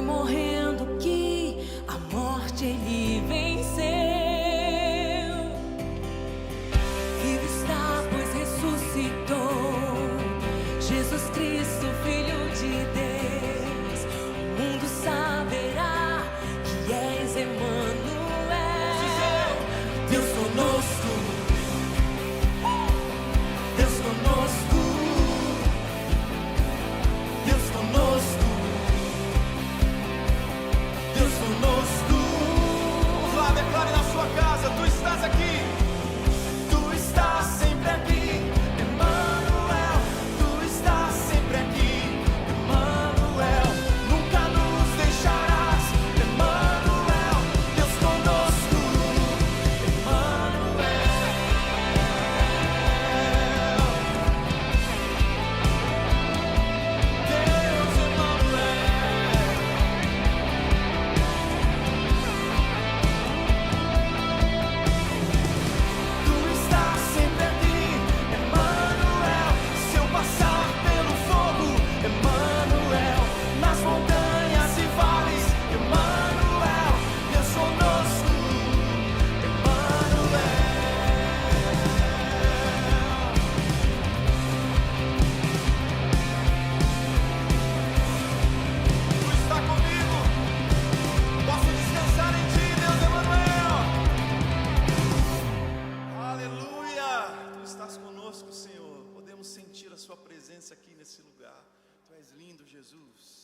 morrendo que a morte Ele venceu. Vivo está, pois ressuscitou. Jesus Cristo, Filho de Deus. O mundo saberá que és Emanuel. Deus conosco, Deus conosco, Deus conosco, Deus conosco. Vamos lá, declare na sua casa: tu estás aqui, tu estás sempre aqui, Emanuel. Tu estás sempre aqui, Emanuel. Nunca nos deixarás, Emanuel. Deus conosco, Emanuel. Deus Emanuel. Tu estás sempre aqui, Emanuel. Se eu passar pelo fogo, Emanuel. Nas montanhas e vales, Emanuel. Deus conosco, Emanuel. Tu está comigo, posso descansar em ti, Deus Emanuel. Aleluia! Tu estás conosco, Senhor. Podemos sentir a sua presença aqui nesse lugar. Tu és lindo, Jesus.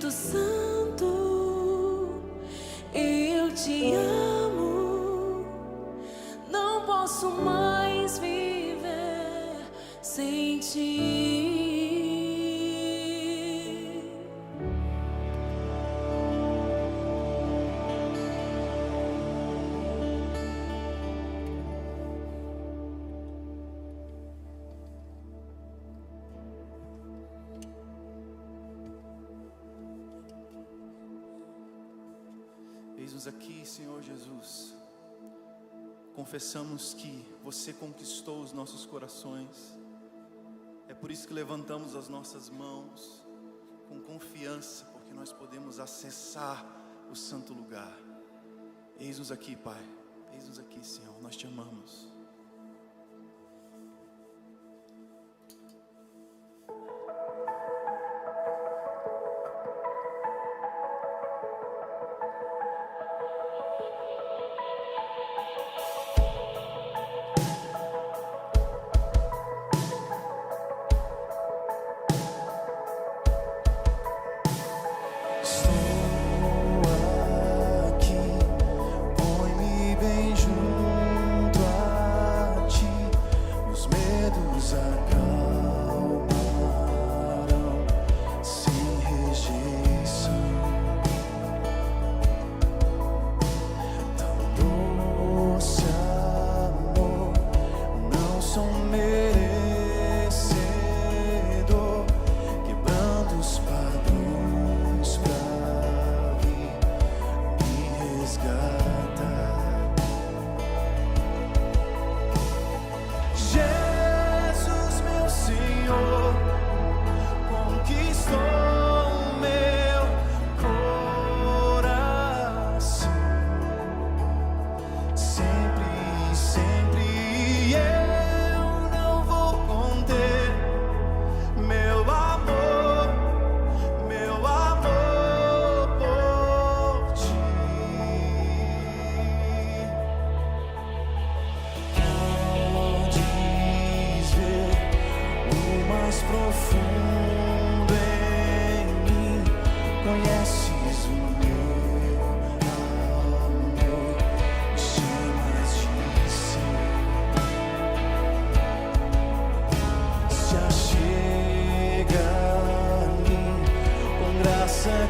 Espírito Santo, eu te amo. Não posso mais viver sem ti. Eis-nos aqui, Senhor Jesus. Confessamos que você conquistou os nossos corações. É por isso que levantamos as nossas mãos com confiança, porque nós podemos acessar o santo lugar. Eis-nos aqui, Pai. Eis-nos aqui, Senhor. Nós te amamos.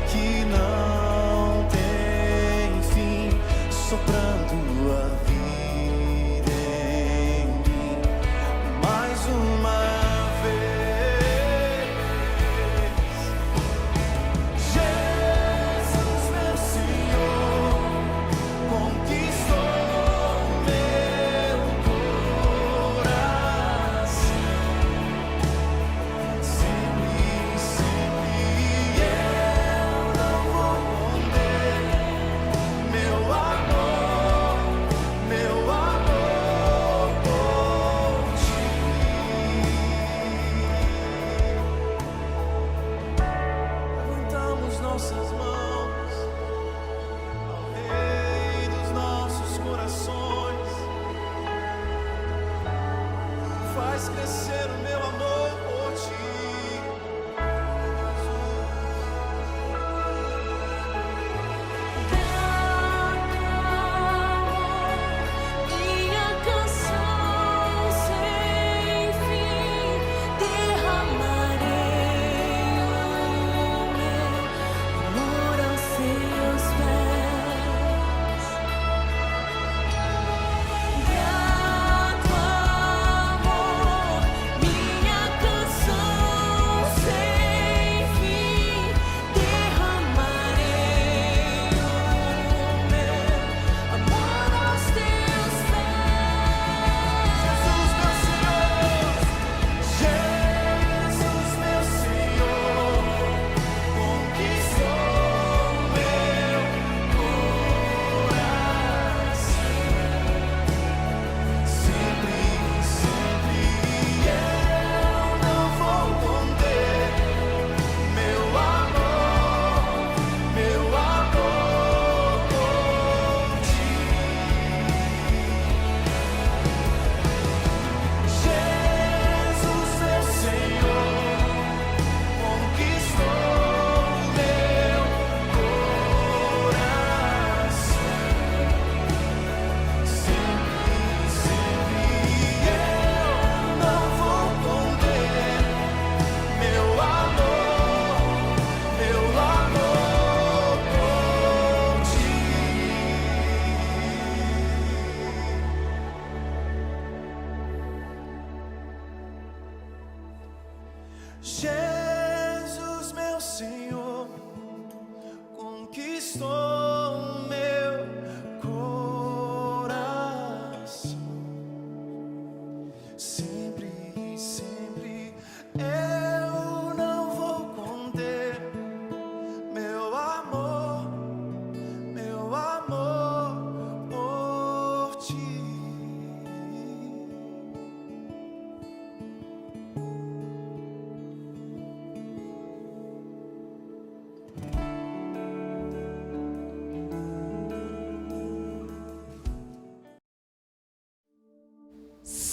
Que não tem fim, soprando a vida em mim, mais uma vez. Jesus, meu Senhor, conquistou meu coração. Sempre, sempre nossas mãos ao Rei dos nossos corações. Faz crescer o meu amor por ti. Minha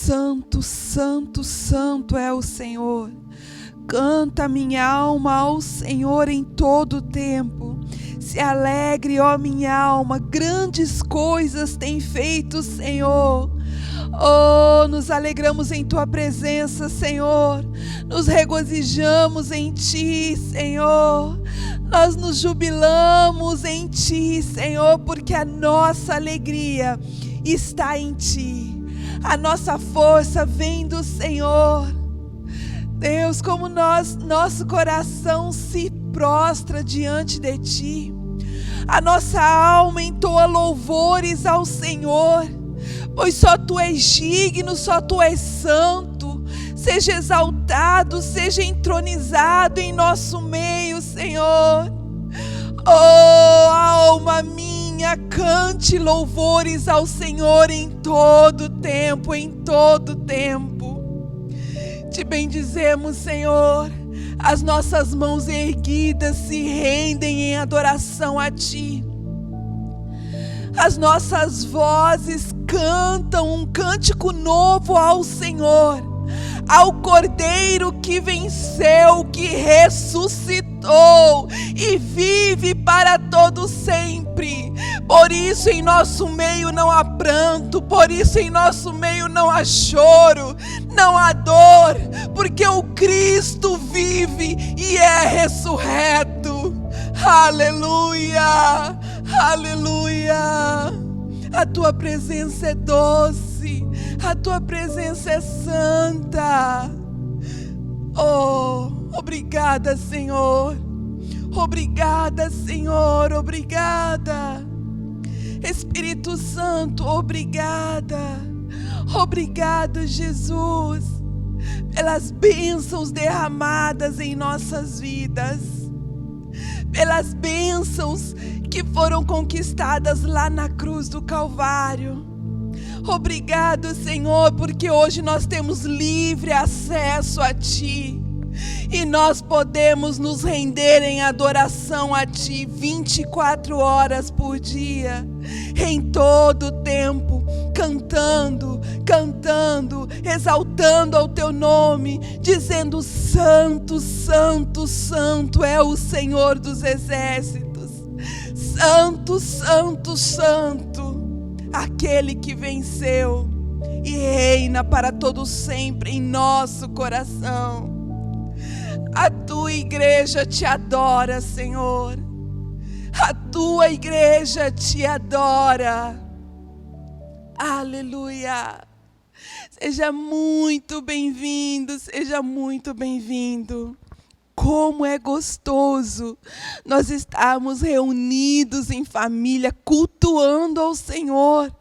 santo, santo, santo é o Senhor. Canta minha alma ao Senhor em todo o tempo. Se alegre, ó minha alma, grandes coisas tem feito o Senhor. Oh, nos alegramos em Tua presença, Senhor. Nos regozijamos em Ti, Senhor. Nós nos jubilamos em Ti, Senhor, porque a nossa alegria está em Ti. A nossa força vem do Senhor. Deus, como nosso coração se prostra diante de Ti. A nossa alma entoa louvores ao Senhor, pois só Tu és digno, só Tu és santo. Seja exaltado, seja entronizado em nosso meio, Senhor. Oh, alma minha, cante louvores ao Senhor em todo tempo, em todo tempo. Te bendizemos, Senhor. As nossas mãos erguidas se rendem em adoração a Ti. As nossas vozes cantam um cântico novo ao Senhor, ao Cordeiro que venceu, que ressuscitou e vive para todo sempre. Por isso em nosso meio não há pranto, por isso em nosso meio não há choro, não há dor, porque o Cristo vive e é ressurreto. Aleluia, aleluia. A Tua presença é doce, a Tua presença é santa. Oh, obrigada, Senhor. Obrigada, Senhor, obrigada. Espírito Santo, obrigada. Obrigado, Jesus, pelas bênçãos derramadas em nossas vidas, pelas bênçãos que foram conquistadas lá na cruz do Calvário. Obrigado, Senhor, porque hoje nós temos livre acesso a Ti e nós podemos nos render em adoração a Ti 24 horas por dia, em todo tempo, cantando, exaltando ao Teu nome, dizendo: Santo, Santo, Santo é o Senhor dos exércitos. Santo, Santo, Santo, aquele que venceu e reina para todo sempre em nosso coração. A Tua igreja Te adora, Senhor. A Tua igreja Te adora. Aleluia. Seja muito bem-vindo, seja muito bem-vindo. Como é gostoso nós estarmos reunidos em família, cultuando ao Senhor.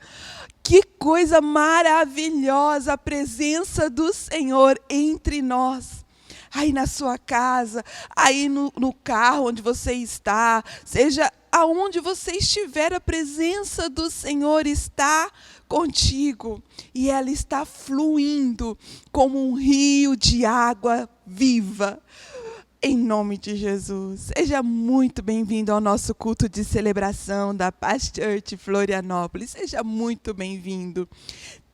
Que coisa maravilhosa a presença do Senhor entre nós. Aí na sua casa, aí no carro onde você está, seja aonde você estiver, a presença do Senhor está contigo. E ela está fluindo como um rio de água viva. Em nome de Jesus, seja muito bem-vindo ao nosso culto de celebração da Paz Church Florianópolis. Seja muito bem-vindo.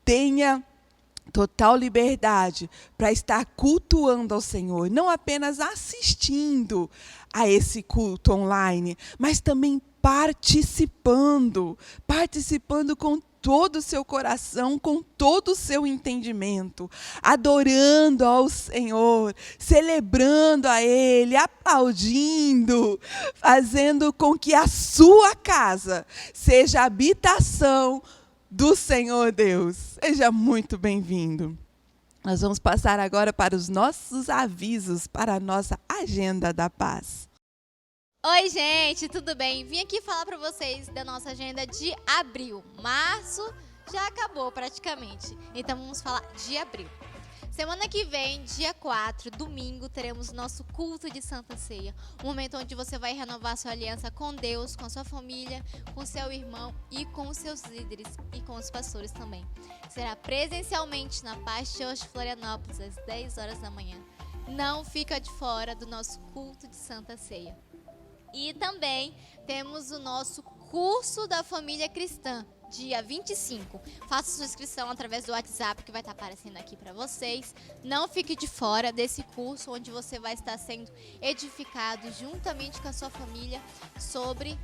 Tenha total liberdade para estar cultuando ao Senhor, não apenas assistindo a esse culto online, mas também participando com todo o seu coração, com todo o seu entendimento, adorando ao Senhor, celebrando a Ele, aplaudindo, fazendo com que a sua casa seja a habitação do Senhor Deus. Seja muito bem-vindo. Nós vamos passar agora para os nossos avisos, para a nossa agenda da paz. Oi, gente, tudo bem? Vim aqui falar para vocês da nossa agenda de abril. Março já acabou praticamente, então vamos falar de abril. Semana que vem, dia 4, domingo, teremos nosso culto de Santa Ceia. Um momento onde você vai renovar sua aliança com Deus, com a sua família, com seu irmão e com os seus líderes e com os pastores também. Será presencialmente na Paz Church Florianópolis, às 10 horas da manhã. Não fica de fora do nosso culto de Santa Ceia. E também temos o nosso Curso da Família Cristã, dia 25. Faça sua inscrição através do WhatsApp que vai estar aparecendo aqui para vocês. Não fique de fora desse curso, onde você vai estar sendo edificado juntamente com a sua família sobre...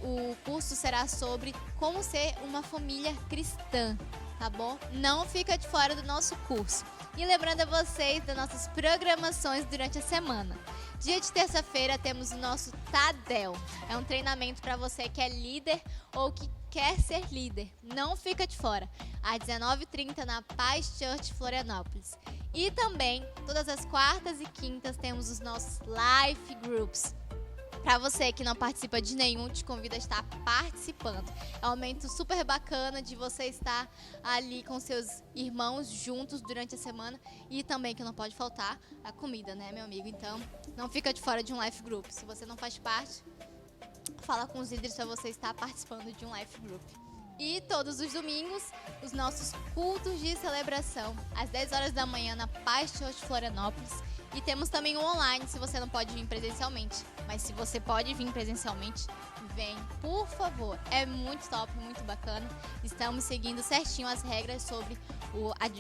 O curso será sobre como ser uma família cristã, tá bom? Não fica de fora do nosso curso. E lembrando a vocês das nossas programações durante a semana. Dia de terça-feira temos o nosso Tadel. É um treinamento para você que é líder ou que quer ser líder. Não fica de fora. Às 19h30 na Paz Church Florianópolis. E também, todas as quartas e quintas, temos os nossos Life Groups. Para você que não participa de nenhum, te convido a estar participando. É um momento super bacana de você estar ali com seus irmãos juntos durante a semana. E também que não pode faltar a comida, né, meu amigo? Então, não fica de fora de um Life Group. Se você não faz parte, fala com os líderes para você estar participando de um Life Group. E todos os domingos, os nossos cultos de celebração, às 10 horas da manhã na Paz Church Florianópolis. E temos também o online, se você não pode vir presencialmente. Mas se você pode vir presencialmente, vem, por favor. É muito top, muito bacana. Estamos seguindo certinho as regras sobre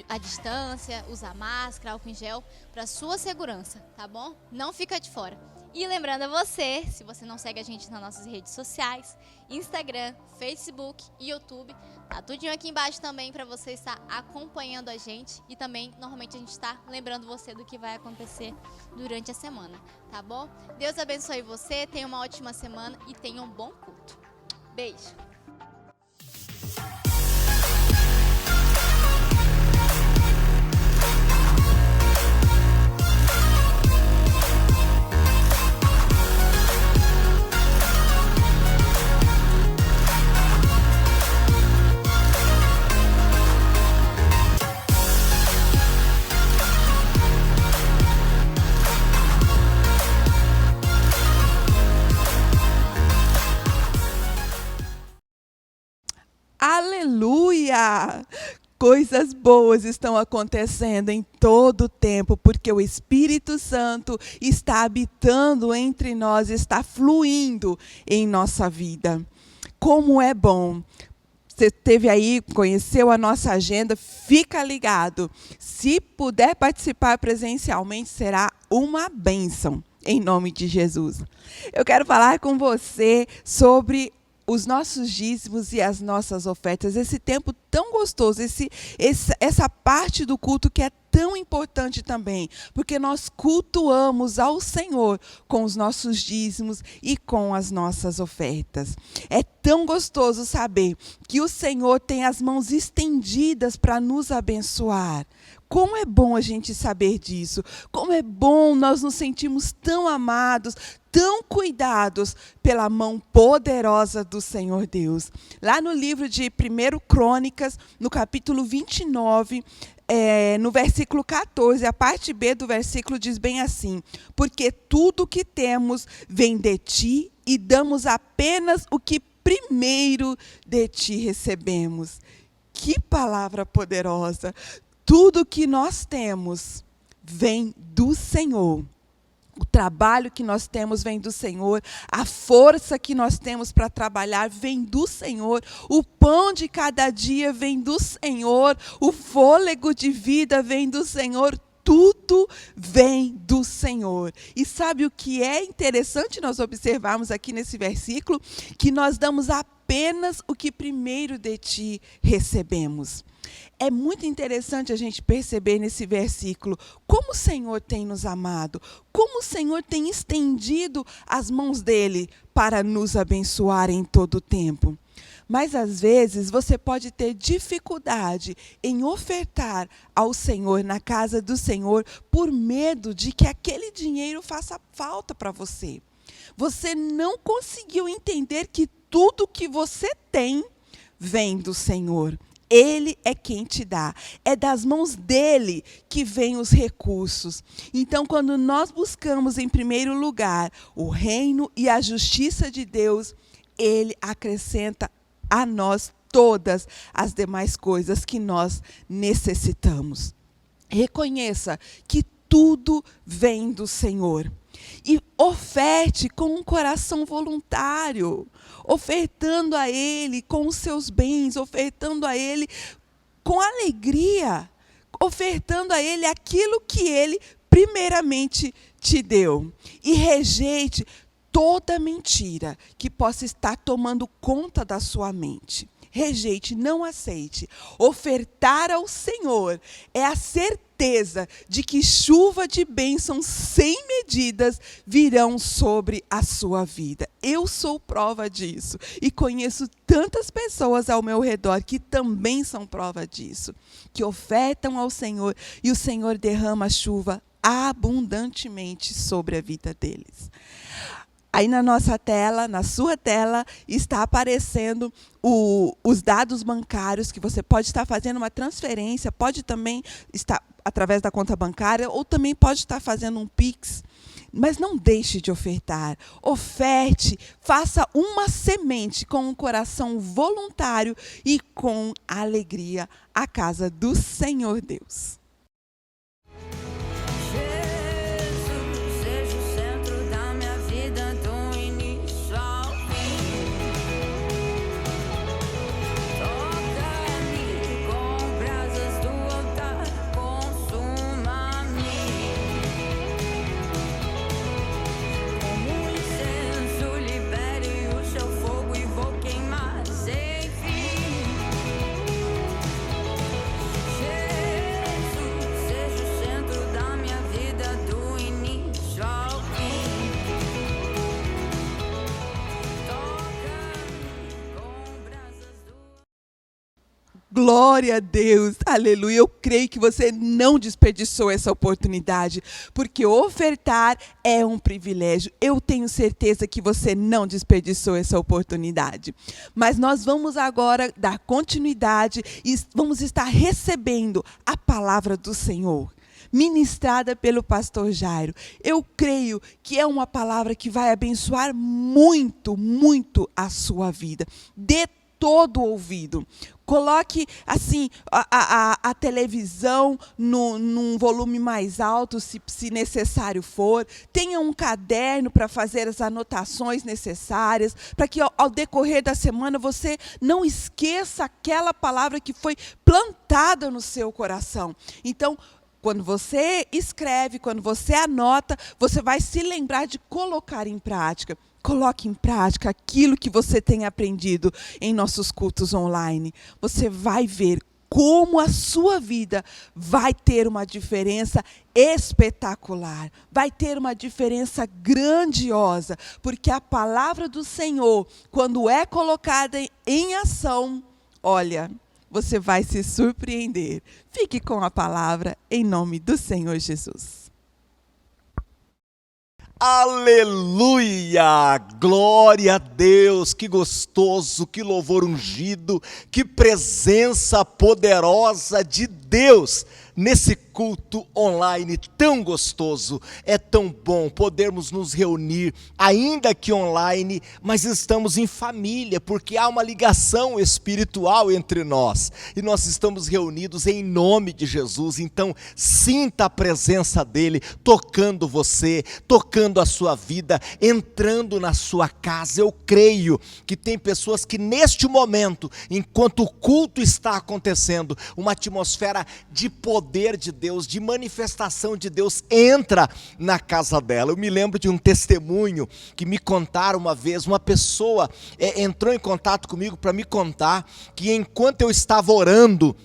a distância, usar máscara, álcool em gel, para sua segurança, tá bom? Não fica de fora. E lembrando a você, se você não segue a gente nas nossas redes sociais, Instagram, Facebook e YouTube, tá tudinho aqui embaixo também para você estar acompanhando a gente. E também, normalmente, a gente está lembrando você do que vai acontecer durante a semana, tá bom? Deus abençoe você, tenha uma ótima semana e tenha um bom culto. Beijo! Aleluia! Coisas boas estão acontecendo em todo o tempo, porque o Espírito Santo está habitando entre nós, está fluindo em nossa vida. Como é bom! Você esteve aí, conheceu a nossa agenda, fica ligado. Se puder participar presencialmente, será uma bênção, em nome de Jesus. Eu quero falar com você sobre os nossos dízimos e as nossas ofertas, esse tempo tão gostoso, essa parte do culto que é tão importante também, porque nós cultuamos ao Senhor com os nossos dízimos e com as nossas ofertas. É tão gostoso saber que o Senhor tem as mãos estendidas para nos abençoar. Como é bom a gente saber disso. Como é bom nós nos sentirmos tão amados, tão cuidados pela mão poderosa do Senhor Deus. Lá no livro de 1 Crônicas, no capítulo 29, no versículo 14, a parte B do versículo diz bem assim: porque tudo o que temos vem de ti e damos apenas o que primeiro de ti recebemos. Que palavra poderosa! Tudo que nós temos vem do Senhor. O trabalho que nós temos vem do Senhor. A força que nós temos para trabalhar vem do Senhor. O pão de cada dia vem do Senhor. O fôlego de vida vem do Senhor. Tudo vem do Senhor. E sabe o que é interessante nós observarmos aqui nesse versículo? Que nós damos apenas o que primeiro de ti recebemos. É muito interessante a gente perceber nesse versículo como o Senhor tem nos amado, como o Senhor tem estendido as mãos dele para nos abençoar em todo o tempo. Mas, às vezes, você pode ter dificuldade em ofertar ao Senhor, na casa do Senhor, por medo de que aquele dinheiro faça falta para você. Você não conseguiu entender que tudo que você tem vem do Senhor. Ele é quem te dá. É das mãos dele que vêm os recursos. Então, quando nós buscamos em primeiro lugar o reino e a justiça de Deus, ele acrescenta a nós todas as demais coisas que nós necessitamos. Reconheça que tudo vem do Senhor. E oferte com um coração voluntário, ofertando a Ele com os seus bens, ofertando a Ele com alegria, ofertando a Ele aquilo que Ele primeiramente te deu. E rejeite toda mentira que possa estar tomando conta da sua mente. Rejeite, não aceite. Ofertar ao Senhor é a certeza de que chuva de bênçãos sem medidas virão sobre a sua vida. Eu sou prova disso e conheço tantas pessoas ao meu redor que também são prova disso, que ofertam ao Senhor e o Senhor derrama chuva abundantemente sobre a vida deles. Aí na nossa tela, na sua tela, está aparecendo os dados bancários que você pode estar fazendo uma transferência, pode também estar através da conta bancária, ou também pode estar fazendo um Pix. Mas não deixe de ofertar. Oferte, faça uma semente com um coração voluntário e com alegria à casa do Senhor Deus. Glória a Deus, aleluia. Eu creio que você não desperdiçou essa oportunidade, porque ofertar é um privilégio. Eu tenho certeza que você não desperdiçou essa oportunidade. Mas nós vamos agora dar continuidade e vamos estar recebendo a palavra do Senhor, ministrada pelo pastor Jairo. Eu creio que é uma palavra que vai abençoar muito, muito a sua vida. Dê todo o ouvido. Coloque assim a televisão num volume mais alto, se necessário for. Tenha um caderno para fazer as anotações necessárias, para que ao decorrer da semana você não esqueça aquela palavra que foi plantada no seu coração. Então, quando você escreve, quando você anota, você vai se lembrar de colocar em prática. Coloque em prática aquilo que você tem aprendido em nossos cultos online. Você vai ver como a sua vida vai ter uma diferença espetacular. Vai ter uma diferença grandiosa. Porque a palavra do Senhor, quando é colocada em ação, olha, você vai se surpreender. Fique com a palavra em nome do Senhor Jesus. Aleluia! Glória a Deus! Que gostoso, que louvor ungido, que presença poderosa de Deus nesse culto online tão gostoso. É tão bom podermos nos reunir, ainda que online, mas estamos em família, porque há uma ligação espiritual entre nós. E nós estamos reunidos em nome de Jesus. Então, sinta a presença dele tocando você, tocando a sua vida, entrando na sua casa. Eu creio que tem pessoas que neste momento, enquanto o culto está acontecendo, uma atmosfera de poder de Deus, de manifestação de Deus entra na casa dela. Eu me lembro de um testemunho que me contaram uma vez. Uma pessoa entrou em contato comigo para me contar que enquanto eu estava orando,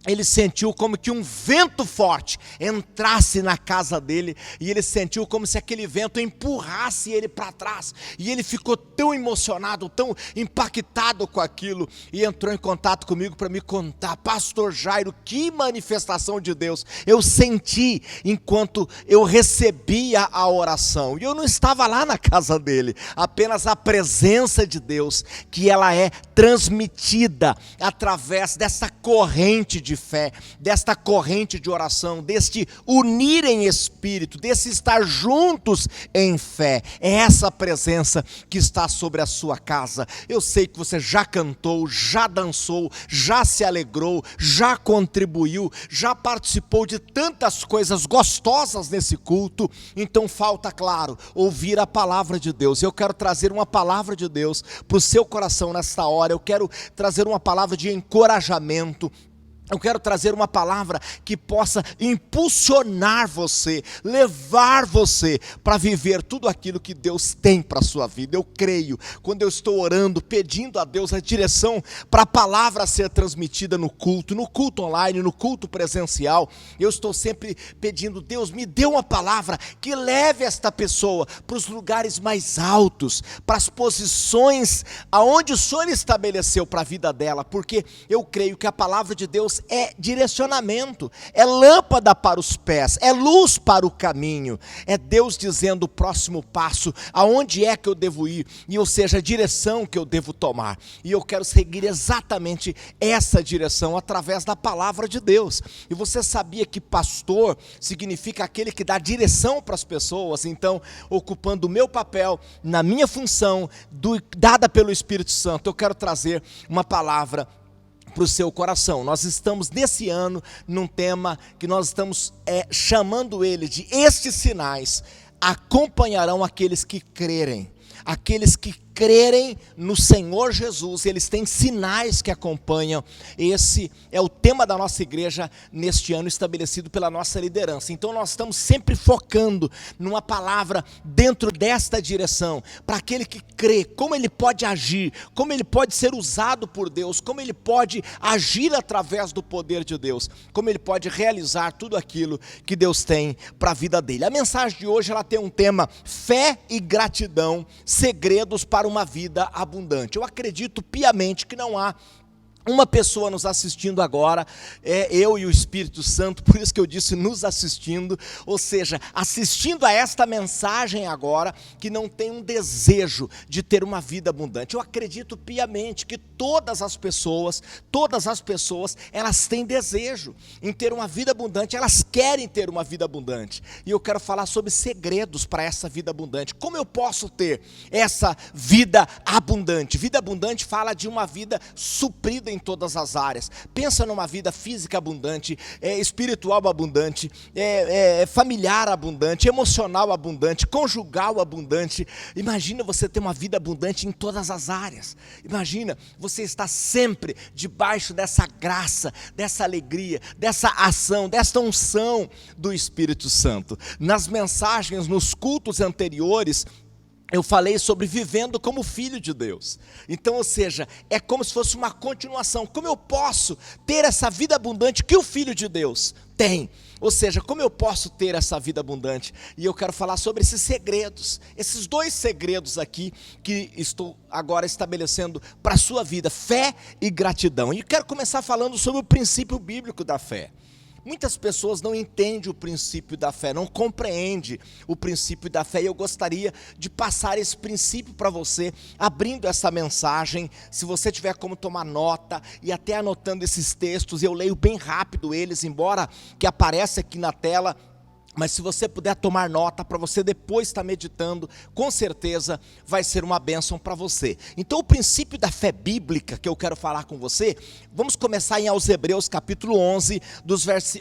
ele sentiu como que um vento forte entrasse na casa dele, e ele sentiu como se aquele vento empurrasse ele para trás, e ele ficou tão emocionado, tão impactado com aquilo, e entrou em contato comigo para me contar: pastor Jairo, que manifestação de Deus eu senti enquanto eu recebia a oração. E eu não estava lá na casa dele, apenas a presença de Deus, que ela é transmitida através dessa corrente de de fé, desta corrente de oração, deste unir em espírito, desse estar juntos em fé. É essa presença que está sobre a sua casa. Eu sei que você já cantou, já dançou, já se alegrou, já contribuiu, já participou de tantas coisas gostosas nesse culto. Então falta, claro, ouvir a palavra de Deus. Eu quero trazer uma palavra de Deus para o seu coração nesta hora. Eu quero trazer uma palavra de encorajamento. Eu quero trazer uma palavra que possa impulsionar você, levar você para viver tudo aquilo que Deus tem para a sua vida. Eu creio, quando eu estou orando, pedindo a Deus a direção para a palavra ser transmitida no culto online, no culto presencial, eu estou sempre pedindo: Deus, me dê uma palavra que leve esta pessoa para os lugares mais altos, para as posições aonde o Senhor estabeleceu para a vida dela, porque eu creio que a palavra de Deus é direcionamento, é lâmpada para os pés, é luz para o caminho, é Deus dizendo o próximo passo, aonde é que eu devo ir, e ou seja, a direção que eu devo tomar, e eu quero seguir exatamente essa direção, através da palavra de Deus. E você sabia que pastor significa aquele que dá direção para as pessoas? Então, ocupando o meu papel, na minha função, dada pelo Espírito Santo, eu quero trazer uma palavra para o seu coração. Nós estamos nesse ano num tema que nós estamos chamando ele de: estes sinais acompanharão aqueles que crerem. Aqueles que crerem no Senhor Jesus, eles têm sinais que acompanham. Esse é o tema da nossa igreja neste ano, estabelecido pela nossa liderança. Então nós estamos sempre focando numa palavra dentro desta direção, para aquele que crê, como ele pode agir, como ele pode ser usado por Deus, como ele pode agir através do poder de Deus, como ele pode realizar tudo aquilo que Deus tem para a vida dele. A mensagem de hoje, ela tem um tema: fé e gratidão, segredos para uma vida abundante. Eu acredito piamente que não há uma pessoa nos assistindo agora, eu e o Espírito Santo, por isso que eu disse nos assistindo, ou seja, assistindo a esta mensagem agora, que não tem um desejo de ter uma vida abundante. Eu acredito piamente que todas as pessoas, elas têm desejo em ter uma vida abundante, elas querem ter uma vida abundante. E eu quero falar sobre segredos para essa vida abundante. Como eu posso ter essa vida abundante? Vida abundante fala de uma vida suprida em todas as áreas. Pensa numa vida física abundante, espiritual abundante, familiar abundante, emocional abundante, conjugal abundante. Imagina você ter uma vida abundante em todas as áreas. Imagina você estar sempre debaixo dessa graça, dessa alegria, dessa ação, dessa unção do Espírito Santo. Nas mensagens, nos cultos anteriores, eu falei sobre vivendo como filho de Deus. Então, ou seja, é como se fosse uma continuação. Como eu posso ter essa vida abundante que o Filho de Deus tem? Ou seja, como eu posso ter essa vida abundante? E eu quero falar sobre esses segredos. Esses dois segredos aqui que estou agora estabelecendo para a sua vida: fé e gratidão. E quero começar falando sobre o princípio bíblico da fé. Muitas pessoas não entendem o princípio da fé, não compreendem o princípio da fé, e eu gostaria de passar esse princípio para você, abrindo essa mensagem. Se você tiver como tomar nota, e até anotando esses textos, eu leio bem rápido eles, embora que apareça aqui na tela, mas se você puder tomar nota para você depois estar meditando, com certeza vai ser uma bênção para você. Então, o princípio da fé bíblica que eu quero falar com você, vamos começar em aos Hebreus capítulo 11,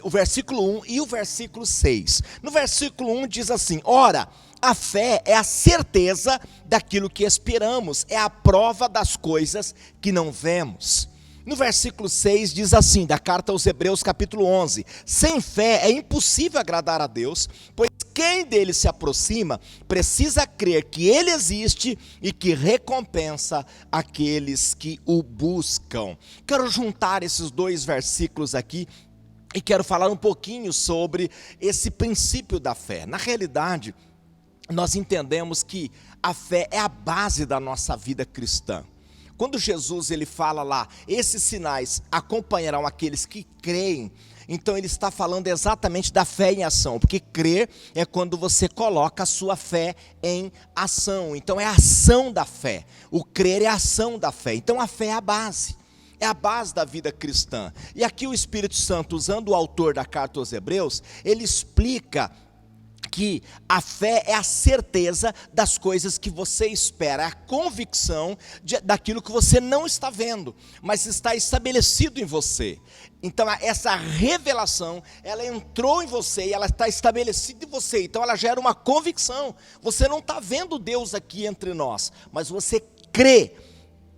o versículo 1 e o versículo 6. No versículo 1 diz assim: ora, a fé é a certeza daquilo que esperamos, é a prova das coisas que não vemos. No versículo 6 diz assim, da carta aos Hebreus capítulo 11: sem fé é impossível agradar a Deus, pois quem dele se aproxima precisa crer que ele existe e que recompensa aqueles que o buscam. Quero juntar esses dois versículos aqui e quero falar um pouquinho sobre esse princípio da fé. Na realidade, nós entendemos que a fé é a base da nossa vida cristã. Quando Jesus ele fala lá, esses sinais acompanharão aqueles que creem, então ele está falando exatamente da fé em ação, porque crer é quando você coloca a sua fé em ação, então é a ação da fé, o crer é a ação da fé, então a fé é a base. é a base da vida cristã. E aqui o Espírito Santo, usando o autor da carta aos Hebreus, ele explica que a fé é a certeza das coisas que você espera, é a convicção daquilo que você não está vendo, mas está estabelecido em você. Então essa revelação, ela entrou em você e ela está estabelecida em você, então ela gera uma convicção. Você não está vendo Deus aqui entre nós, mas você crê,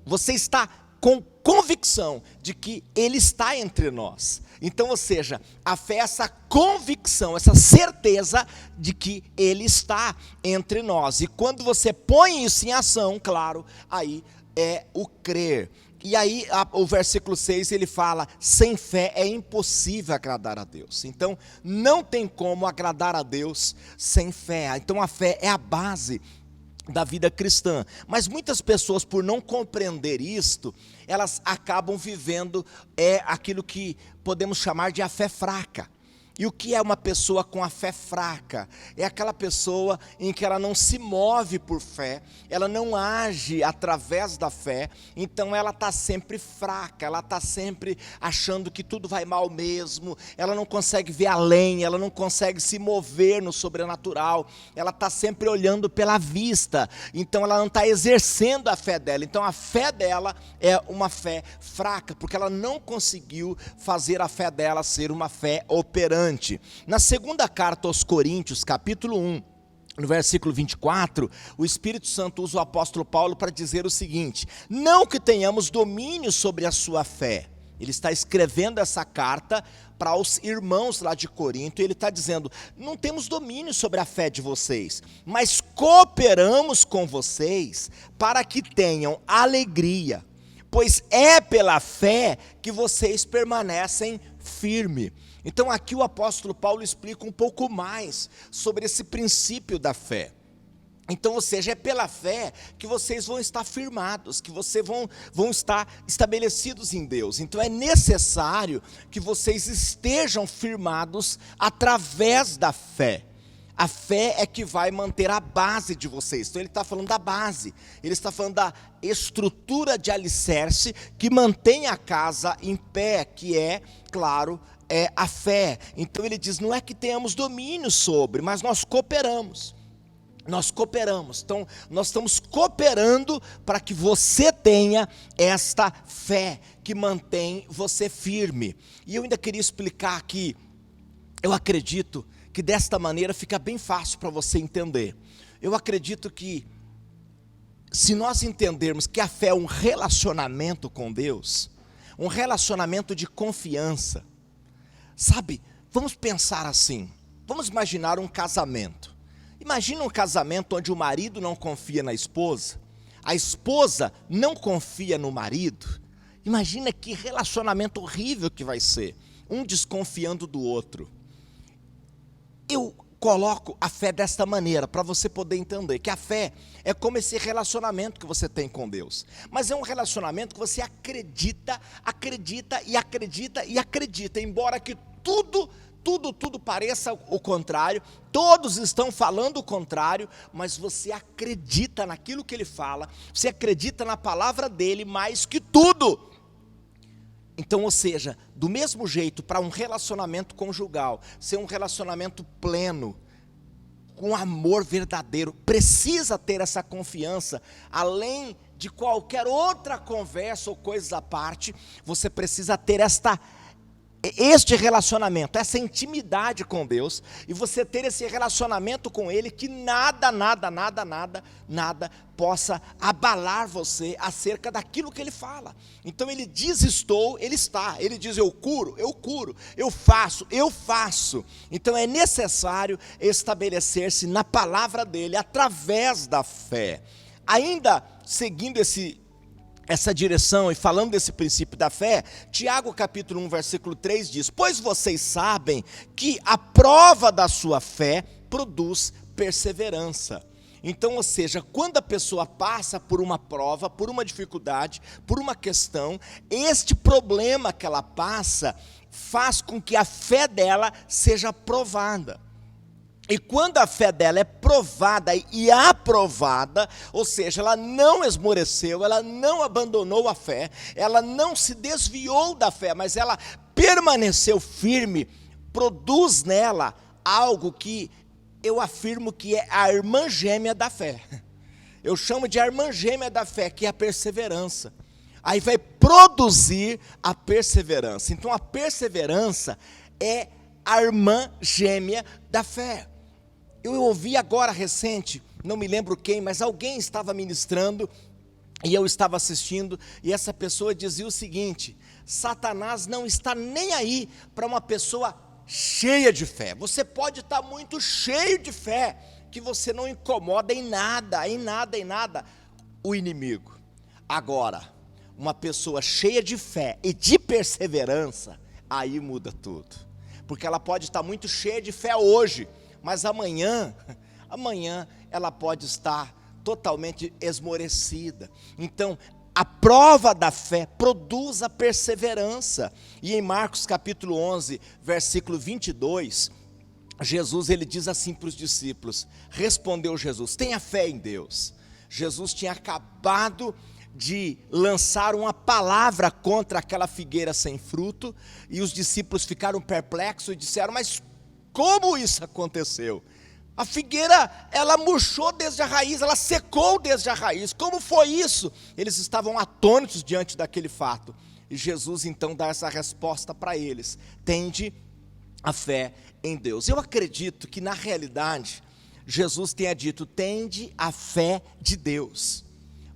você está com convicção de que Ele está entre nós. Então, ou seja, a fé é essa convicção, essa certeza de que Ele está entre nós. E quando você põe isso em ação, claro, aí é o crer. E aí o versículo 6 ele fala, sem fé é impossível agradar a Deus. Então, não tem como agradar a Deus sem fé. Então, a fé é a base da vida cristã, mas muitas pessoas, por não compreender isto, elas acabam vivendo aquilo que podemos chamar de a fé fraca. E o que é uma pessoa com a fé fraca? É aquela pessoa em que ela não se move por fé, ela não age através da fé, então ela está sempre fraca, ela está sempre achando que tudo vai mal mesmo, ela não consegue ver além, ela não consegue se mover no sobrenatural, ela está sempre olhando pela vista, então ela não está exercendo a fé dela. Então a fé dela é uma fé fraca, porque ela não conseguiu fazer a fé dela ser uma fé operante. Na segunda carta aos Coríntios, capítulo 1, no versículo 24, o Espírito Santo usa o apóstolo Paulo para dizer o seguinte: não que tenhamos domínio sobre a sua fé. Ele está escrevendo essa carta para os irmãos lá de Corinto, e ele está dizendo, não temos domínio sobre a fé de vocês, mas cooperamos com vocês para que tenham alegria, pois é pela fé que vocês permanecem firmes. Então aqui o apóstolo Paulo explica um pouco mais sobre esse princípio da fé. Então, ou seja, é pela fé que vocês vão estar firmados, que vocês vão estar estabelecidos em Deus. Então é necessário que vocês estejam firmados através da fé. A fé é que vai manter a base de vocês. Então ele está falando da base, ele está falando da estrutura de alicerce que mantém a casa em pé, que é, claro, é a fé. Então ele diz, não é que tenhamos domínio sobre, mas nós cooperamos. Nós cooperamos, então nós estamos cooperando para que você tenha esta fé que mantém você firme. E eu ainda queria explicar que eu acredito que desta maneira fica bem fácil para você entender. Eu acredito que se nós entendermos que a fé é um relacionamento com Deus, um relacionamento de confiança, sabe, vamos pensar assim, vamos imaginar um casamento. Imagina um casamento onde o marido não confia na esposa, a esposa não confia no marido. Imagina que relacionamento horrível que vai ser, um desconfiando do outro. Eu coloco a fé desta maneira, para você poder entender que a fé é como esse relacionamento que você tem com Deus. Mas é um relacionamento que você acredita, acredita e acredita e acredita, embora que tudo pareça o contrário, todos estão falando o contrário, mas você acredita naquilo que ele fala, você acredita na palavra dele mais que tudo. Então, ou seja, do mesmo jeito, para um relacionamento conjugal, ser um relacionamento pleno, com amor verdadeiro, precisa ter essa confiança, além de qualquer outra conversa ou coisas à parte, você precisa ter este relacionamento, essa intimidade com Deus, e você ter esse relacionamento com Ele, que nada possa abalar você acerca daquilo que Ele fala. Então Ele diz estou, Ele está. Ele diz eu curo, eu faço. Então é necessário estabelecer-se na palavra dEle, através da fé. Ainda seguindo essa direção e falando desse princípio da fé, Tiago capítulo 1, versículo 3 diz, pois vocês sabem que a prova da sua fé produz perseverança. Então, ou seja, quando a pessoa passa por uma prova, por uma dificuldade, por uma questão, este problema que ela passa faz com que a fé dela seja provada. E quando a fé dela é provada e aprovada, ou seja, ela não esmoreceu, ela não abandonou a fé, ela não se desviou da fé, mas ela permaneceu firme, produz nela algo que eu afirmo que é a irmã gêmea da fé. Eu chamo de a irmã gêmea da fé, que é a perseverança. Aí vai produzir a perseverança. Então a perseverança é a irmã gêmea da fé. Eu ouvi agora recente, não me lembro quem, mas alguém estava ministrando e eu estava assistindo, e essa pessoa dizia o seguinte: Satanás não está nem aí para uma pessoa cheia de fé. Você pode estar muito cheio de fé, que você não incomoda em nada o inimigo. Agora, uma pessoa cheia de fé e de perseverança, aí muda tudo. Porque ela pode estar muito cheia de fé hoje, mas amanhã ela pode estar totalmente esmorecida. Então, a prova da fé produz a perseverança. E em Marcos capítulo 11, versículo 22, Jesus ele diz assim para os discípulos, respondeu Jesus: tenha fé em Deus. Jesus tinha acabado de lançar uma palavra contra aquela figueira sem fruto, e os discípulos ficaram perplexos e disseram: mas como isso aconteceu? A figueira, ela murchou desde a raiz, ela secou desde a raiz. Como foi isso? Eles estavam atônitos diante daquele fato. E Jesus então dá essa resposta para eles: tende a fé em Deus. Eu acredito que na realidade Jesus tenha dito: tende a fé de Deus.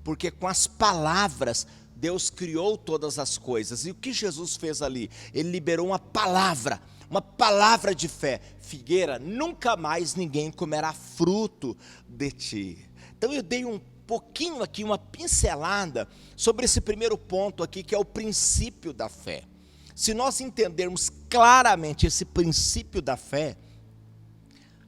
Porque com as palavras Deus criou todas as coisas. E o que Jesus fez ali? Ele liberou uma palavra de fé: figueira, nunca mais ninguém comerá fruto de ti. Então eu dei um pouquinho aqui, uma pincelada sobre esse primeiro ponto aqui, que é o princípio da fé. Se nós entendermos claramente esse princípio da fé,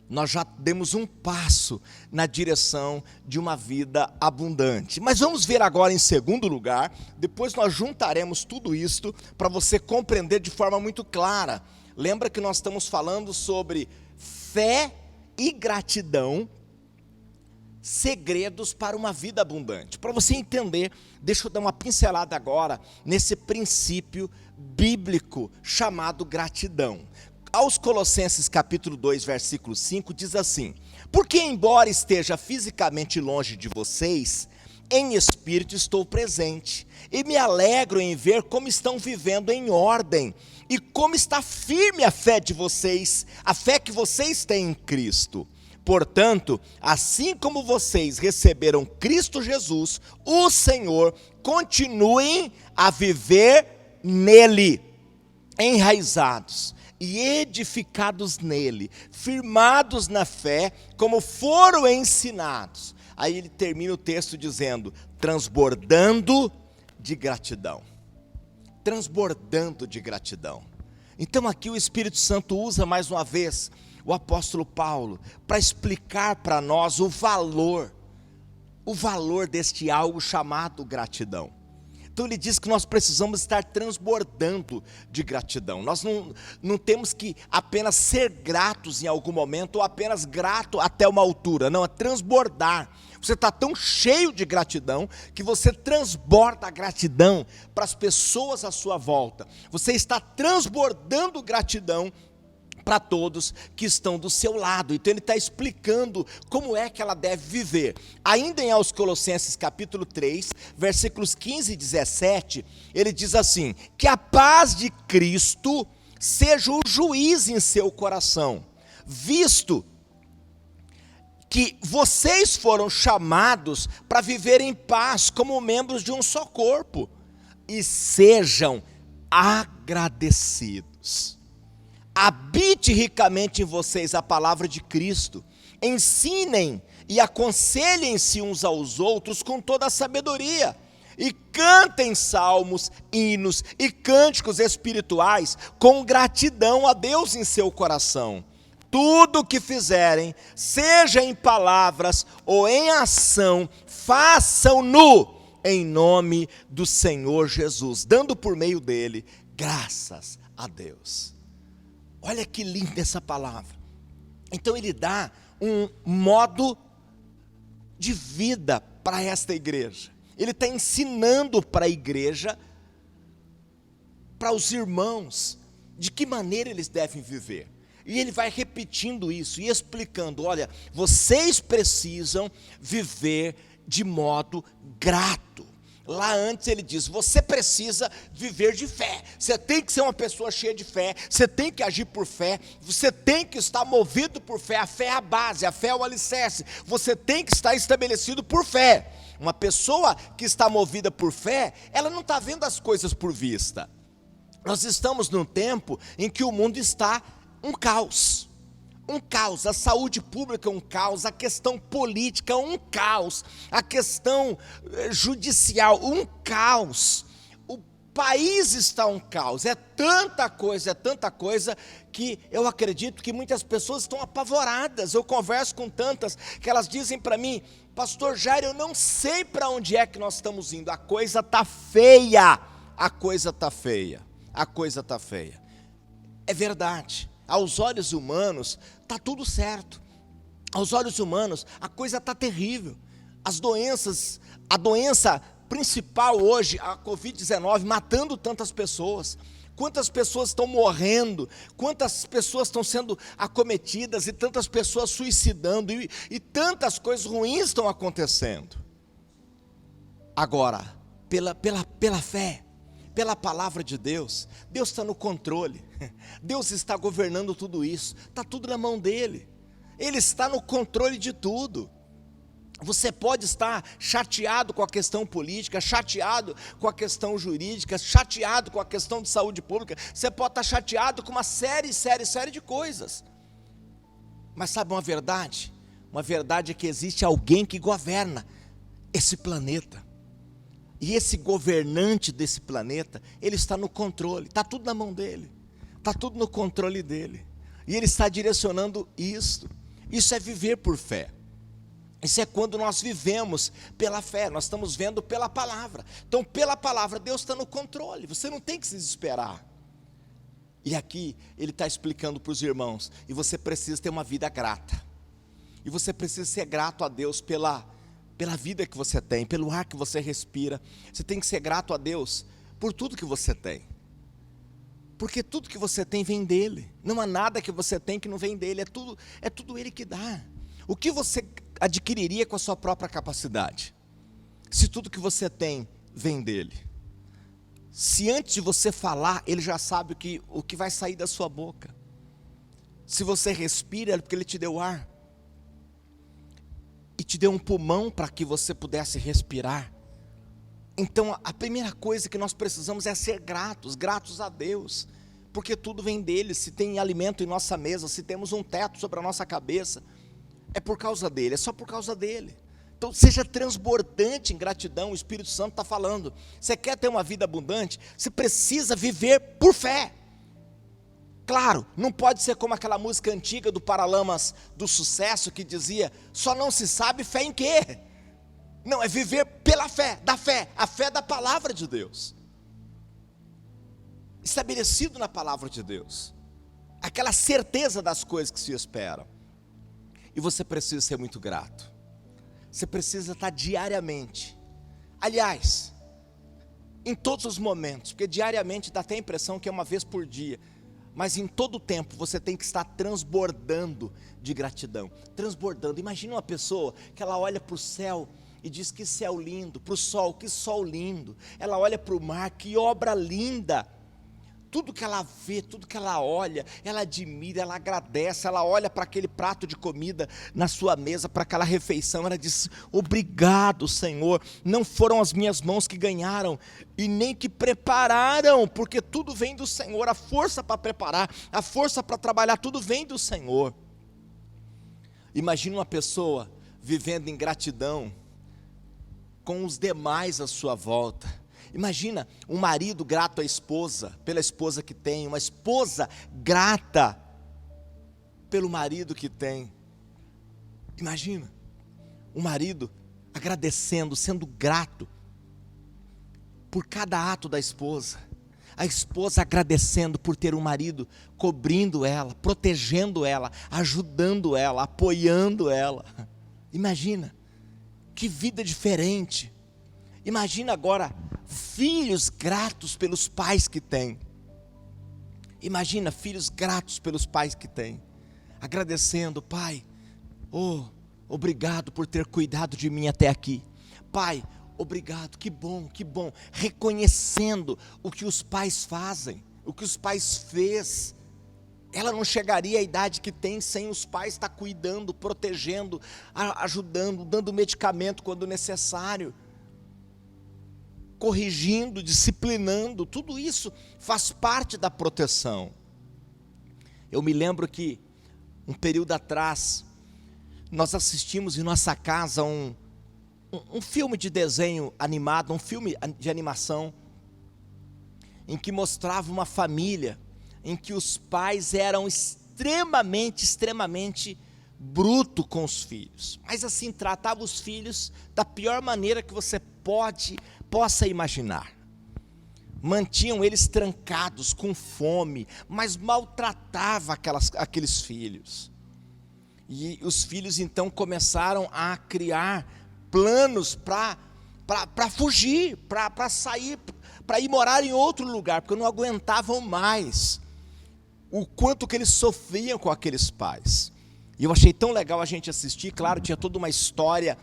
nós já demos um passo na direção de uma vida abundante. Mas vamos ver agora em segundo lugar, depois nós juntaremos tudo isto para você compreender de forma muito clara. Lembra que nós estamos falando sobre fé e gratidão, segredos para uma vida abundante. Para você entender, deixa eu dar uma pincelada agora nesse princípio bíblico chamado gratidão. Aos Colossenses capítulo 2, versículo 5, diz assim: porque embora esteja fisicamente longe de vocês, em espírito estou presente, e me alegro em ver como estão vivendo em ordem, e como está firme a fé de vocês, a fé que vocês têm em Cristo. Portanto, assim como vocês receberam Cristo Jesus, o Senhor, continuem a viver nele, enraizados e edificados nele, firmados na fé, como foram ensinados. Aí ele termina o texto dizendo: transbordando de gratidão. Transbordando de gratidão. Então aqui o Espírito Santo usa mais uma vez o apóstolo Paulo para explicar para nós o valor deste algo chamado gratidão. Então ele diz que nós precisamos estar transbordando de gratidão. Nós não temos que apenas ser gratos em algum momento, ou apenas grato até uma altura. Não, é transbordar. Você está tão cheio de gratidão que você transborda a gratidão para as pessoas à sua volta. Você está transbordando gratidão para todos que estão do seu lado. Então ele está explicando como é que ela deve viver. Ainda em aos Colossenses capítulo 3, versículos 15 e 17, ele diz assim: que a paz de Cristo seja o juiz em seu coração, visto que vocês foram chamados para viver em paz como membros de um só corpo, e sejam agradecidos. Habite ricamente em vocês a palavra de Cristo, ensinem e aconselhem-se uns aos outros com toda a sabedoria, e cantem salmos, hinos e cânticos espirituais com gratidão a Deus em seu coração. Tudo o que fizerem, seja em palavras ou em ação, façam-no em nome do Senhor Jesus, dando por meio dele graças a Deus. Olha que linda essa palavra. Então ele dá um modo de vida para esta igreja. Ele está ensinando para a igreja, para os irmãos, de que maneira eles devem viver. E ele vai repetindo isso e explicando: olha, vocês precisam viver de modo grato. Lá antes ele diz: você precisa viver de fé, você tem que ser uma pessoa cheia de fé, você tem que agir por fé, você tem que estar movido por fé, a fé é a base, a fé é o alicerce, você tem que estar estabelecido por fé. Uma pessoa que está movida por fé, ela não está vendo as coisas por vista. Nós estamos num tempo em que o mundo está um caos, a saúde pública é um caos, a questão política é um caos, a questão judicial, um caos, o país está um caos, é tanta coisa, que eu acredito que muitas pessoas estão apavoradas. Eu converso com tantas, que elas dizem para mim: pastor Jair, eu não sei para onde é que nós estamos indo, a coisa está feia, é verdade. Aos olhos humanos está tudo certo, aos olhos humanos a coisa está terrível, a doença principal hoje, a Covid-19, matando tantas pessoas, quantas pessoas estão morrendo, quantas pessoas estão sendo acometidas e tantas pessoas suicidando e tantas coisas ruins estão acontecendo. Agora, pela fé, pela palavra de Deus, Deus está no controle, Deus está governando tudo isso, está tudo na mão dele, Ele está no controle de tudo. Você pode estar chateado com a questão política, chateado com a questão jurídica, chateado com a questão de saúde pública, você pode estar chateado com uma série de coisas, mas sabe uma verdade? Uma verdade é que existe alguém que governa esse planeta. E esse governante desse planeta, ele está no controle, está tudo na mão dele, está tudo no controle dele, e ele está direcionando isso. Isso é viver por fé, isso é quando nós vivemos pela fé, nós estamos vendo pela palavra. Então pela palavra Deus está no controle, você não tem que se desesperar. E aqui ele está explicando para os irmãos, e você precisa ter uma vida grata, e você precisa ser grato a Deus pela vida que você tem, pelo ar que você respira. Você tem que ser grato a Deus por tudo que você tem, porque tudo que você tem vem dele. Não há nada que você tem que não vem dele, é tudo ele que dá. O que você adquiriria com a sua própria capacidade, se tudo que você tem vem dele? Se antes de você falar, ele já sabe o que vai sair da sua boca. Se você respira, é porque ele te deu ar e te deu um pulmão para que você pudesse respirar. Então a primeira coisa que nós precisamos é ser gratos a Deus, porque tudo vem dele. Se tem alimento em nossa mesa, se temos um teto sobre a nossa cabeça, é por causa dele, é só por causa dele. Então seja transbordante em gratidão. O Espírito Santo está falando, você quer ter uma vida abundante, você precisa viver por fé. Claro, não pode ser como aquela música antiga do Paralamas do Sucesso, que dizia: só não se sabe fé em quê? Não, é viver pela fé, a fé da palavra de Deus, estabelecido na palavra de Deus, aquela certeza das coisas que se esperam. E você precisa ser muito grato, você precisa estar diariamente, aliás, em todos os momentos, porque diariamente dá até a impressão que é uma vez por dia, mas em todo o tempo você tem que estar transbordando de gratidão, transbordando. Imagina uma pessoa que ela olha para o céu e diz: que céu lindo, para o sol, que sol lindo. Ela olha para o mar, que obra linda. Tudo que ela vê, tudo que ela olha, ela admira, ela agradece. Ela olha para aquele prato de comida na sua mesa, para aquela refeição, ela diz: obrigado, Senhor, não foram as minhas mãos que ganharam e nem que prepararam, porque tudo vem do Senhor. A força para preparar, a força para trabalhar, tudo vem do Senhor. Imagina uma pessoa vivendo em gratidão com os demais à sua volta. Imagina um marido grato à esposa, pela esposa que tem, uma esposa grata pelo marido que tem. Imagina um marido agradecendo, sendo grato por cada ato da esposa. A esposa agradecendo por ter um marido cobrindo ela, protegendo ela, ajudando ela, apoiando ela. Imagina, que vida diferente. Imagina agora filhos gratos pelos pais que têm. Imagina filhos gratos pelos pais que têm. Agradecendo, pai, obrigado por ter cuidado de mim até aqui. Pai, obrigado, que bom, que bom. Reconhecendo o que os pais fazem, o que os pais fez. Ela não chegaria à idade que tem sem os pais estar cuidando, protegendo, ajudando, dando medicamento quando necessário, corrigindo, disciplinando. Tudo isso faz parte da proteção. Eu me lembro que um período atrás nós assistimos em nossa casa um filme de desenho animado, um filme de animação, em que mostrava uma família em que os pais eram extremamente bruto com os filhos, mas assim, tratava os filhos da pior maneira que você possa imaginar. Mantinham eles trancados, com fome, mas maltratava aqueles filhos. E os filhos então começaram a criar planos para fugir, para sair, para ir morar em outro lugar, porque não aguentavam mais o quanto que eles sofriam com aqueles pais. E eu achei tão legal a gente assistir. Claro, tinha toda uma história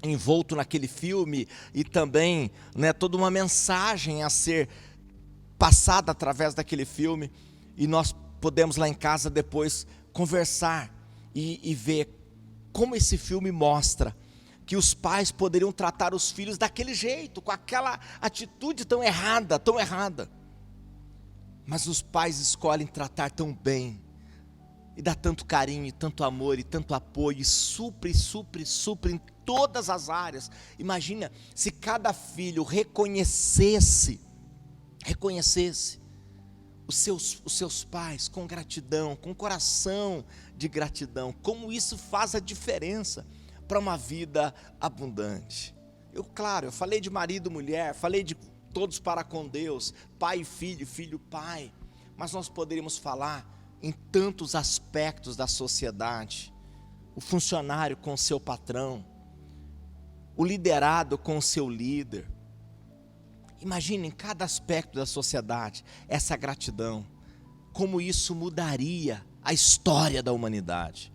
envolto naquele filme e também, né, toda uma mensagem a ser passada através daquele filme. E nós podemos lá em casa depois conversar e ver como esse filme mostra que os pais poderiam tratar os filhos daquele jeito, com aquela atitude tão errada, mas os pais escolhem tratar tão bem, e dá tanto carinho, e tanto amor, e tanto apoio, e supre em todas as áreas. Imagina se cada filho reconhecesse os seus pais com gratidão, com coração de gratidão, como isso faz a diferença para uma vida abundante. Eu falei de marido e mulher, falei de todos para com Deus, pai e filho, filho pai, mas nós poderíamos falar em tantos aspectos da sociedade: o funcionário com o seu patrão, o liderado com o seu líder. Imagine em cada aspecto da sociedade essa gratidão, como isso mudaria a história da humanidade.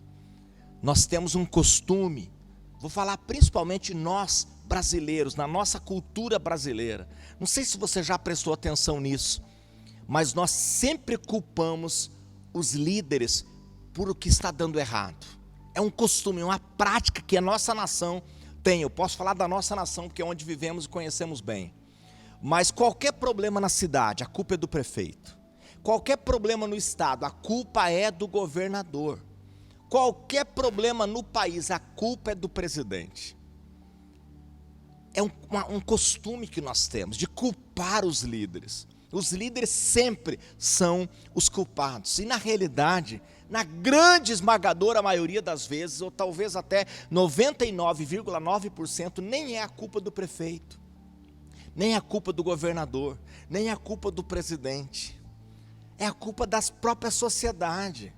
Nós temos um costume, vou falar principalmente nós brasileiros, na nossa cultura brasileira. Não sei se você já prestou atenção nisso, mas nós sempre culpamos os líderes por o que está dando errado. É um costume, uma prática que a nossa nação tem. Eu posso falar da nossa nação, porque é onde vivemos e conhecemos bem. Mas qualquer problema na cidade, a culpa é do prefeito. Qualquer problema no estado, a culpa é do governador. Qualquer problema no país, a culpa é do presidente. É um costume que nós temos de culpar os líderes. Os líderes sempre são os culpados. E na realidade, na grande esmagadora maioria das vezes, ou talvez até 99,9%, nem é a culpa do prefeito, nem é a culpa do governador, nem é a culpa do presidente. É a culpa da própria sociedade.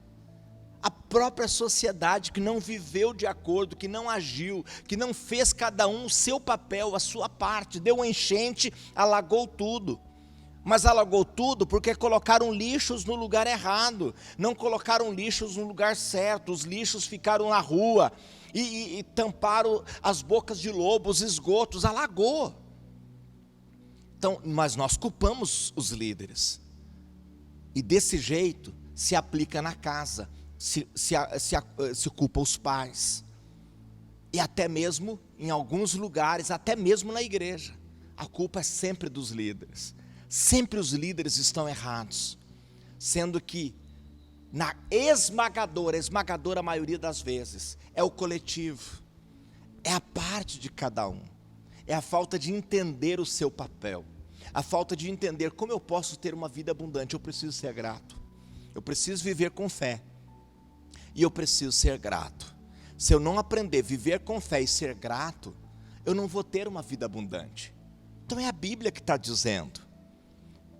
A própria sociedade que não viveu de acordo, que não agiu, que não fez cada um o seu papel, a sua parte. Deu uma enchente, alagou tudo. Mas alagou tudo porque colocaram lixos no lugar errado, não colocaram lixos no lugar certo. Os lixos ficaram na rua e tamparam as bocas de lobo, os esgotos, alagou. Então, mas nós culpamos os líderes. E desse jeito se aplica na casa, se culpa os pais. E até mesmo em alguns lugares, até mesmo na igreja, a culpa é sempre dos líderes. Sempre os líderes estão errados, sendo que na esmagadora maioria das vezes, é o coletivo, é a parte de cada um, é a falta de entender o seu papel, a falta de entender como eu posso ter uma vida abundante. Eu preciso ser grato, eu preciso viver com fé, e eu preciso ser grato. Se eu não aprender a viver com fé e ser grato, eu não vou ter uma vida abundante. Então é a Bíblia que está dizendo.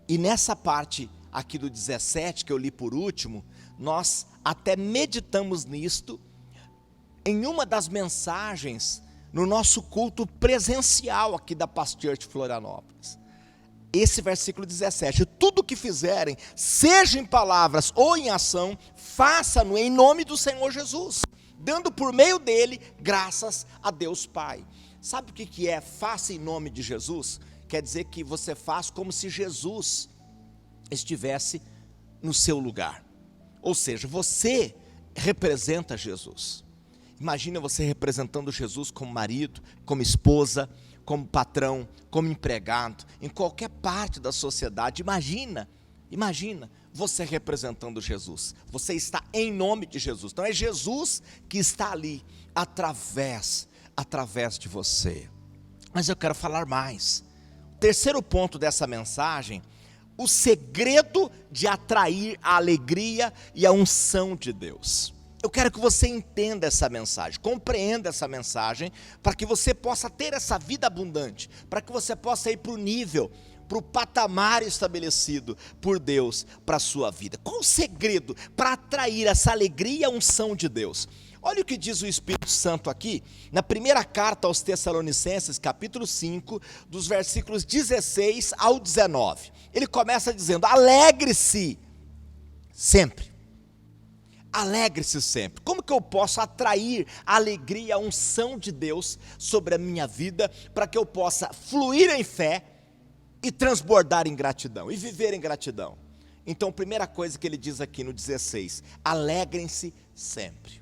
E nessa parte aqui do 17, que eu li por último, nós até meditamos nisto em uma das mensagens no nosso culto presencial aqui da Past Church Florianópolis. Esse versículo 17, tudo que fizerem, seja em palavras ou em ação, faça-no em nome do Senhor Jesus, dando por meio dele graças a Deus Pai. Sabe o que é faça em nome de Jesus? Quer dizer que você faz como se Jesus estivesse no seu lugar. Ou seja, você representa Jesus. Imagina você representando Jesus como marido, como esposa, como patrão, como empregado, em qualquer parte da sociedade. Imagina você representando Jesus. Você está em nome de Jesus. Então é Jesus que está ali, através de você. Mas eu quero falar mais. O terceiro ponto dessa mensagem, o segredo de atrair a alegria e a unção de Deus. Eu quero que você entenda essa mensagem, compreenda essa mensagem, para que você possa ter essa vida abundante, para que você possa ir para o nível, para o patamar estabelecido por Deus para a sua vida. Qual o segredo para atrair essa alegria e a unção de Deus? Olha o que diz o Espírito Santo aqui, na primeira carta aos Tessalonicenses, capítulo 5, dos versículos 16 ao 19. Ele começa dizendo: alegre-se sempre. Alegre-se sempre. Como que eu posso atrair a alegria e a unção de Deus sobre a minha vida, para que eu possa fluir em fé e transbordar em gratidão, e viver em gratidão? Então, primeira coisa que ele diz aqui no 16, alegrem-se sempre.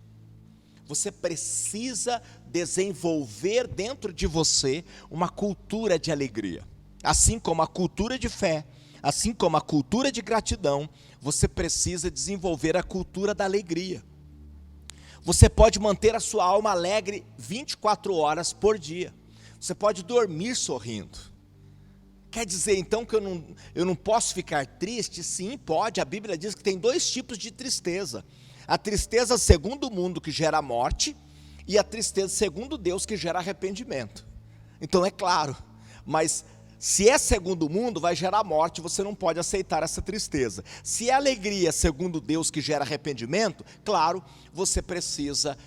Você precisa desenvolver dentro de você uma cultura de alegria. Assim como a cultura de fé, assim como a cultura de gratidão, você precisa desenvolver a cultura da alegria. Você pode manter a sua alma alegre 24 horas por dia. Você pode dormir sorrindo. Quer dizer então que eu não posso ficar triste? Sim, pode. A Bíblia diz que tem dois tipos de tristeza. A tristeza segundo o mundo, que gera morte, e a tristeza segundo Deus, que gera arrependimento. Então é claro, mas se é segundo o mundo, vai gerar morte, você não pode aceitar essa tristeza. Se é alegria segundo Deus, que gera arrependimento, claro, você precisa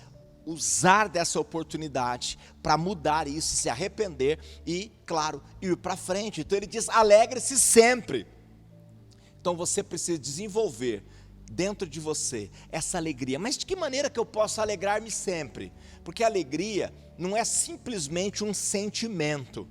usar dessa oportunidade para mudar isso, se arrepender e, claro, ir para frente. Então ele diz, alegre-se sempre. Então você precisa desenvolver dentro de você essa alegria. Mas de que maneira que eu posso alegrar-me sempre? Porque a alegria não é simplesmente um sentimento.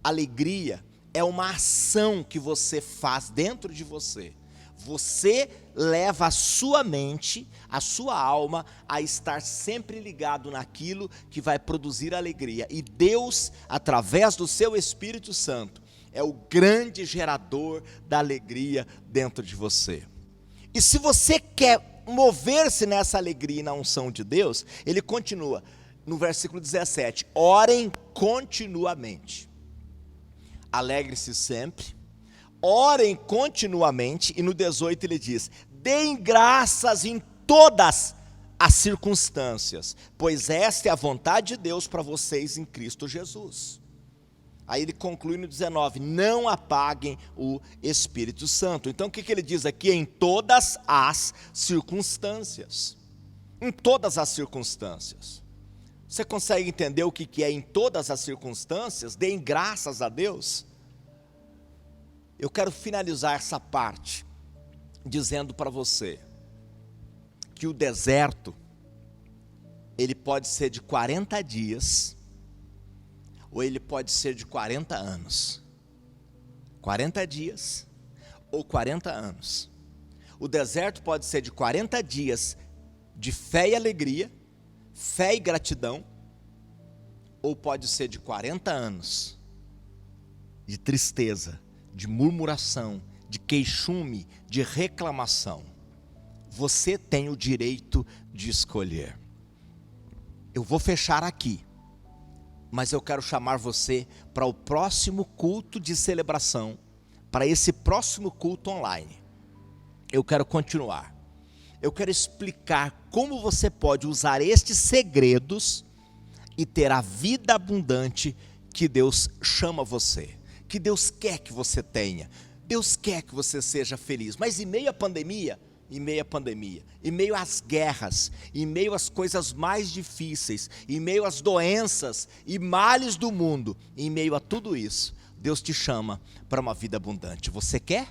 Alegria é uma ação que você faz dentro de você. Você leva a sua mente, a sua alma, a estar sempre ligado naquilo que vai produzir alegria. E Deus, através do seu Espírito Santo, é o grande gerador da alegria dentro de você. E se você quer mover-se nessa alegria e na unção de Deus, ele continua no versículo 17, orem continuamente. Alegre-se sempre, orem continuamente, e no 18 ele diz, deem graças em todas as circunstâncias, pois esta é a vontade de Deus para vocês em Cristo Jesus. Aí ele conclui no 19, não apaguem o Espírito Santo. Então o que ele diz aqui? Em todas as circunstâncias. Em todas as circunstâncias. Você consegue entender o que é em todas as circunstâncias? Deem graças a Deus. Eu quero finalizar essa parte dizendo para você que o deserto, ele pode ser de 40 dias, ou ele pode ser de 40 anos. 40 dias ou 40 anos. O deserto pode ser de 40 dias de fé e alegria, fé e gratidão, ou pode ser de 40 anos de tristeza, de murmuração, de queixume, de reclamação. Você tem o direito de escolher. Eu vou fechar aqui, mas eu quero chamar você para o próximo culto de celebração, para esse próximo culto online. Eu quero continuar. Eu quero explicar como você pode usar estes segredos e ter a vida abundante que Deus chama você, que Deus quer que você tenha. Deus quer que você seja feliz, mas em meio à pandemia, em meio às guerras, em meio às coisas mais difíceis, em meio às doenças e males do mundo, em meio a tudo isso, Deus te chama para uma vida abundante. Você quer?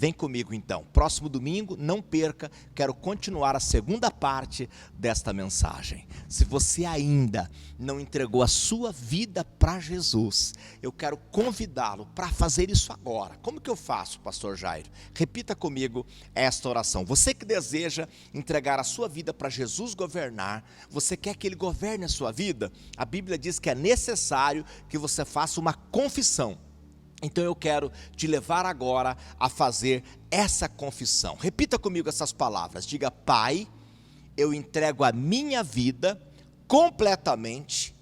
Vem comigo então, próximo domingo, não perca, quero continuar a segunda parte desta mensagem. Se você ainda não entregou a sua vida para Jesus, eu quero convidá-lo para fazer isso agora. Como que eu faço, pastor Jairo? Repita comigo esta oração. Você que deseja entregar a sua vida para Jesus governar, você quer que Ele governe a sua vida? A Bíblia diz que é necessário que você faça uma confissão. Então eu quero te levar agora a fazer essa confissão. Repita comigo essas palavras. Diga: Pai, eu entrego a minha vida completamente,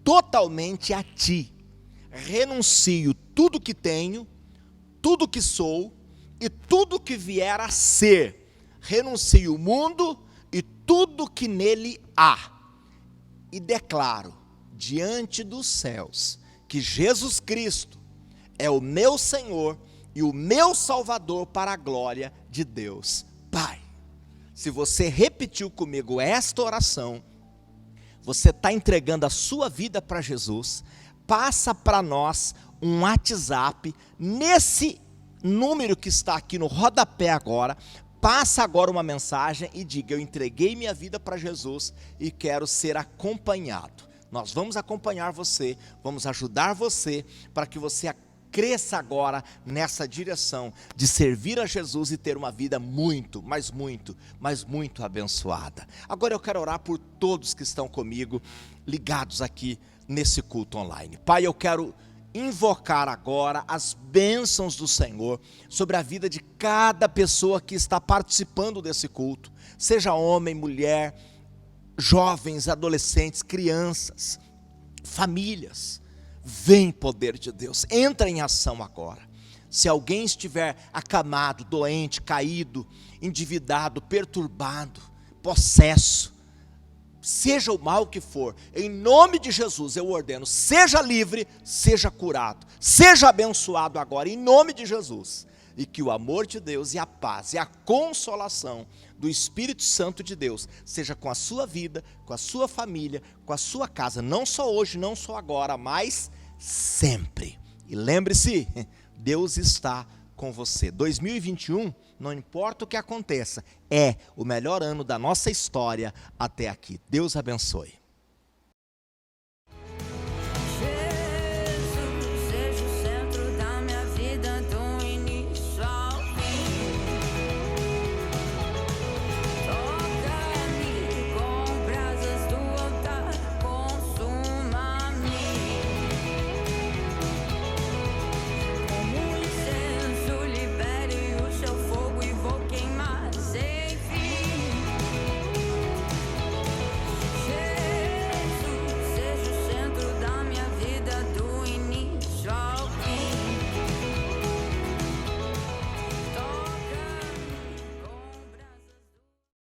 totalmente a Ti. Renuncio tudo que tenho, tudo que sou e tudo que vier a ser. Renuncio o mundo e tudo que nele há. E declaro diante dos céus que Jesus Cristo é o meu Senhor e o meu Salvador para a glória de Deus Pai. Se você repetiu comigo esta oração, você está entregando a sua vida para Jesus. Passa para nós um WhatsApp, nesse número que está aqui no rodapé agora. Passa agora uma mensagem e diga: eu entreguei minha vida para Jesus e quero ser acompanhado. Nós vamos acompanhar você, vamos ajudar você para que você cresça agora nessa direção de servir a Jesus e ter uma vida muito, mas muito abençoada. Agora eu quero orar por todos que estão comigo, ligados aqui nesse culto online. Pai, eu quero invocar agora as bênçãos do Senhor sobre a vida de cada pessoa que está participando desse culto, seja homem, mulher, jovens, adolescentes, crianças, famílias. Vem, poder de Deus, entra em ação agora. Se alguém estiver acamado, doente, caído, endividado, perturbado, possesso, seja o mal que for, em nome de Jesus eu ordeno: seja livre, seja curado, seja abençoado agora, em nome de Jesus. E que o amor de Deus e a paz e a consolação do Espírito Santo de Deus seja com a sua vida, com a sua família, com a sua casa, não só hoje, não só agora, mas sempre. E lembre-se, Deus está com você. 2021, não importa o que aconteça, é o melhor ano da nossa história até aqui. Deus abençoe.